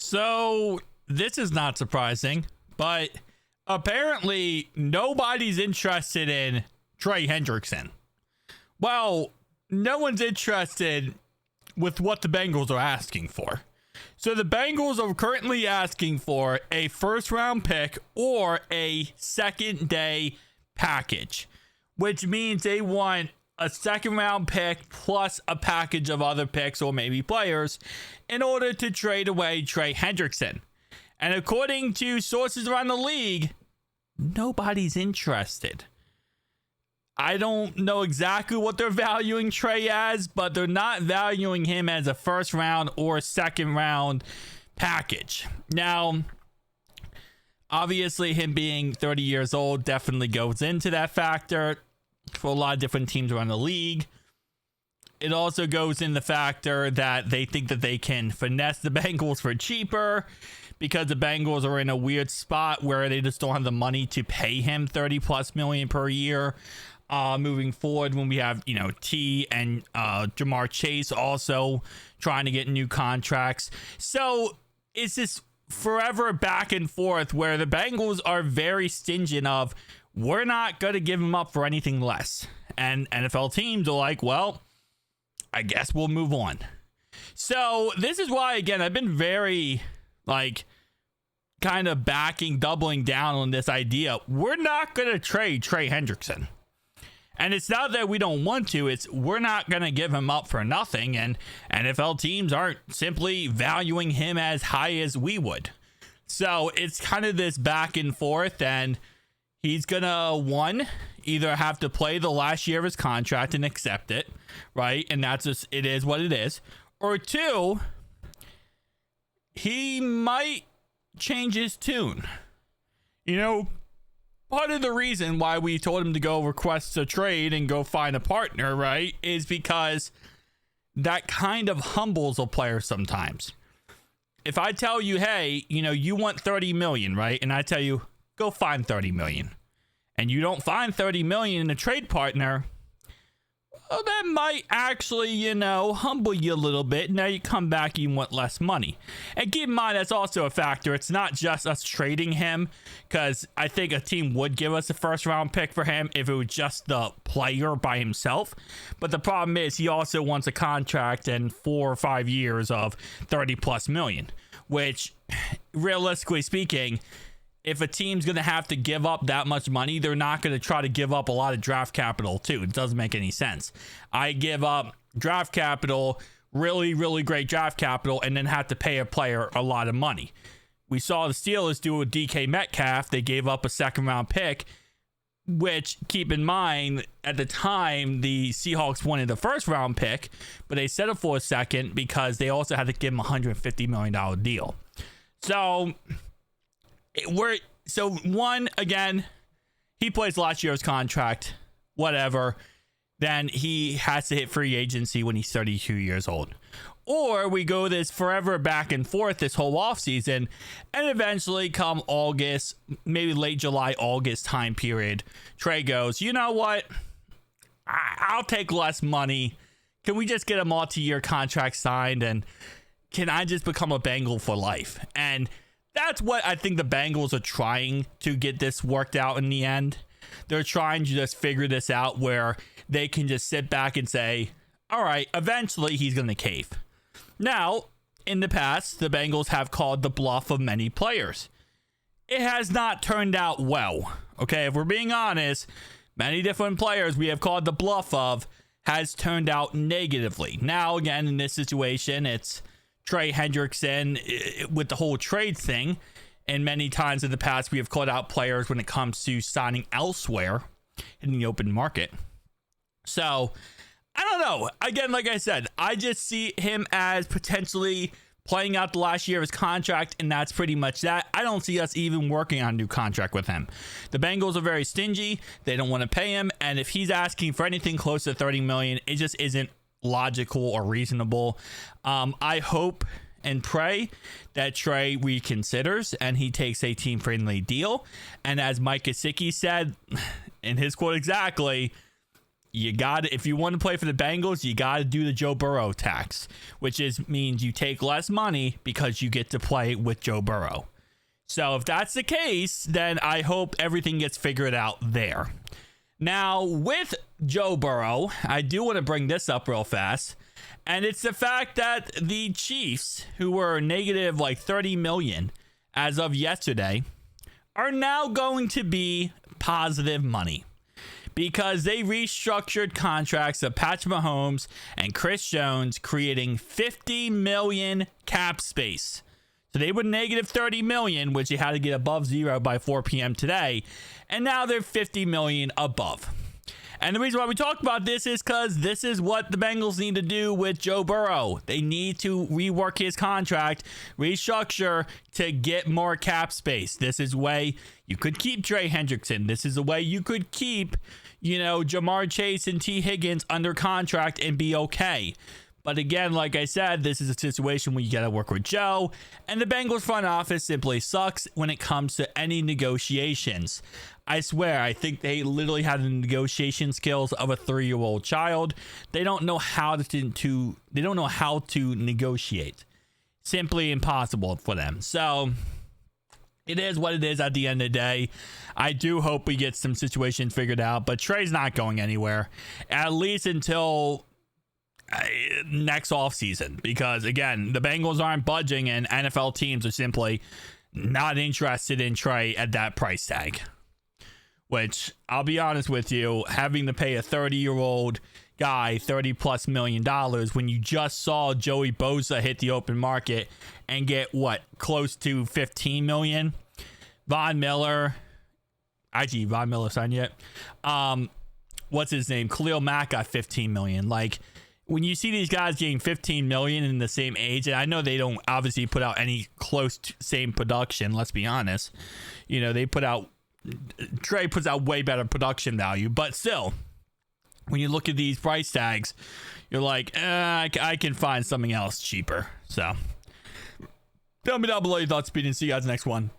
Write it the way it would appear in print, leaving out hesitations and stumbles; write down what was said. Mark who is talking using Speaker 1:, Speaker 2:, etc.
Speaker 1: So this is not surprising, but apparently nobody's interested in Trey Hendrickson. Well, no one's interested with what the Bengals are asking for. So the Bengals are currently asking for a first round pick or a second day package, which means they want a second round pick plus a package of other picks or maybe players in order to trade away Trey Hendrickson. And according to sources around the league, nobody's interested. I don't know exactly what they're valuing Trey as, but they're not valuing him as a first round or second round package. Now, obviously, him being 30 years old definitely goes into that factor for a lot of different teams around the league. It also goes in the factor that they think that they can finesse the Bengals for cheaper because the Bengals are in a weird spot where they just don't have the money to pay him $30+ million per year. Moving forward, when we have, T and Jamar Chase also trying to get new contracts. So it's this forever back and forth where the Bengals are very stingy of, we're not going to give him up for anything less. And NFL teams are like, well, I guess we'll move on. So this is why, again, I've been very, kind of doubling down on this idea. We're not going to trade Trey Hendrickson. And it's not that we don't want to, it's we're not going to give him up for nothing. And NFL teams aren't simply valuing him as high as we would. So it's kind of this back and forth, and he's going to, either have to play the last year of his contract and accept it, right? And that's just, it is what it is. Or two, he might change his tune. Part of the reason why we told him to go request a trade and go find a partner, right, is because that kind of humbles a player sometimes. If I tell you, hey, you want 30 million, right? And I tell you, go find 30 million. And you don't find 30 million in a trade partner, well, that might actually, humble you a little bit. Now you come back, you want less money. And keep in mind, that's also a factor. It's not just us trading him, because I think a team would give us a first round pick for him if it was just the player by himself. But the problem is he also wants a contract and 4 or 5 years of 30+ million, which realistically speaking, if a team's going to have to give up that much money, they're not going to try to give up a lot of draft capital too. It doesn't make any sense. I give up draft capital, really, really great draft capital, and then have to pay a player a lot of money. We saw the Steelers do with DK Metcalf. They gave up a second round pick, which, keep in mind, at the time, the Seahawks wanted the first round pick, but they settled for a second because they also had to give him a $150 million deal. So again, he plays last year's contract, whatever. Then he has to hit free agency when he's 32 years old. Or we go this forever back and forth this whole offseason, and eventually come August, maybe late July, August time period, Trey goes, you know what? I'll take less money. Can we just get a multi-year contract signed, and can I just become a Bengal for life? And that's what I think the Bengals are trying to get this worked out in the end. They're trying to just figure this out where they can just sit back and say, all right, eventually he's going to cave. Now, in the past, the Bengals have called the bluff of many players. It has not turned out well. Okay, if we're being honest, many different players we have called the bluff of has turned out negatively. Now, again, in this situation, it's Trey Hendrickson with the whole trade thing. And many times in the past, we have called out players when it comes to signing elsewhere in the open market. So, I don't know. Again, like I said, I just see him as potentially playing out the last year of his contract, and that's pretty much that. I don't see us even working on a new contract with him. The Bengals are very stingy. They don't want to pay him. And if he's asking for anything close to $30 million, it just isn't logical or reasonable. I hope and pray that Trey reconsiders and he takes a team-friendly deal. And as Mike Gesicki said, in his quote exactly, if you want to play for the Bengals, you got to do the Joe Burrow tax, which means you take less money because you get to play with Joe Burrow. So if that's the case, then I hope everything gets figured out there. Now, with Joe Burrow, I do want to bring this up real fast. And it's the fact that the Chiefs, who were negative like 30 million as of yesterday, are now going to be positive money because they restructured contracts of Patrick Mahomes and Chris Jones, creating 50 million cap space. So they were negative 30 million, which they had to get above zero by 4 p.m. today. And now they're 50 million above. And the reason why we talk about this is because this is what the Bengals need to do with Joe Burrow. They need to rework his contract, restructure to get more cap space. This is a way you could keep Trey Hendrickson. This is a way you could keep, Jamar Chase and T. Higgins under contract and be okay. But again, like I said, this is a situation where you got to work with Joe, and the Bengals front office simply sucks when it comes to any negotiations. I swear, I think they literally have the negotiation skills of a 3-year-old child. They don't know how to negotiate. Simply impossible for them. So it is what it is at the end of the day. I do hope we get some situations figured out, but Trey's not going anywhere, at least until next offseason, because again, the Bengals aren't budging and NFL teams are simply not interested in Trey at that price tag, which I'll be honest with you, having to pay a 30-year-old guy $30+ million when you just saw Joey Bosa hit the open market and get close to 15 million. Von Miller signed yet. What's his name? Khalil Mack got 15 million. Like, when you see these guys getting 15 million in the same age, and I know they don't obviously put out any close to same production, let's be honest. Trey puts out way better production value, but still, when you look at these price tags, you're like, I can find something else cheaper. So tell me down below your thoughts, Speed, and see you guys next one.